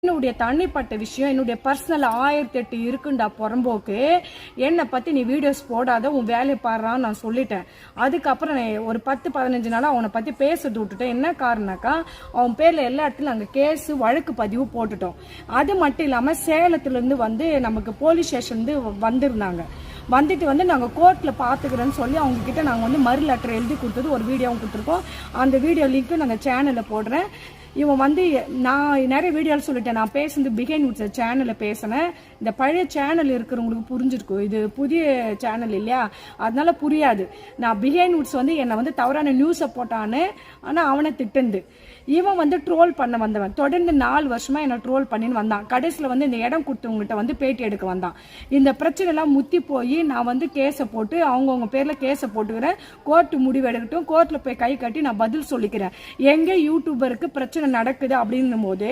என்னுடைய தனிப்பட்ட விஷயம், என்னுடைய பர்சனல் 1008 இருக்குண்டா புறம்போக்கு. என்னை பற்றி நீ வீடியோஸ் போடாத, உன் வேலையை பாடுறான்னு நான் சொல்லிட்டேன். அதுக்கப்புறம் ஒரு 10-15 நாளாக அவனை பற்றி பேசுறது விட்டுட்டேன். என்ன காரணம்னாக்கா, அவன் பேரில் எல்லா இடத்துலையும் நாங்கள் கேஸு வழக்கு பதிவு போட்டுட்டோம். அது மட்டும் இல்லாமல் சேலத்துலேருந்து வந்து நமக்கு போலீஸ் ஸ்டேஷன்லேருந்து வந்திருந்தாங்க. வந்துட்டு நாங்கள் கோர்ட்டில் பார்த்துக்கிறேன்னு சொல்லி அவங்கக்கிட்ட நாங்கள் வந்து மறு லெட்டர் எழுதி கொடுத்தது ஒரு வீடியோவும் கொடுத்துருக்கோம். அந்த வீடியோ லிங்க்கு நாங்கள் சேனலில் போடுறேன். இவன் வந்து நான் நிறைய வீடியோவில் சொல்லிட்டேன், நான் பேசுனது பிஹைண்ட் வுட்ஸ் சேனலில் பேசினேன். இந்த பழைய சேனல் இருக்கிறவங்களுக்கு புரிஞ்சிருக்கும், இது புதிய சேனல் இல்லையா, அதனால புரியாது. நான் பிஹைண்ட் வுட்ஸ் வந்து என்னை வந்து தவறான நியூஸை போட்டான்னு, ஆனால் அவனை திட்டுந்து இவன் வந்து ட்ரோல் பண்ண வந்தவன். தொடர்ந்து 4 வருஷமா என்னை ட்ரோல் பண்ணின்னு வந்தான். கடைசியில் வந்து இந்த இடம் கொடுத்தவங்ககிட்ட வந்து பேட்டி எடுக்க வந்தான். இந்த பிரச்சனைலாம் முத்தி போய் நான் வந்து கேஸை போட்டு அவங்கவுங்க பேரில் கேஸை போட்டுக்கிறேன். கோர்ட்டு முடிவு எடுக்கட்டும், கோர்ட்டில் போய் கை கட்டி நான் பதில் சொல்லிக்கிறேன். எங்கே யூடியூபருக்கு பிரச்சனை நடக்குது அப்படின்னும் போது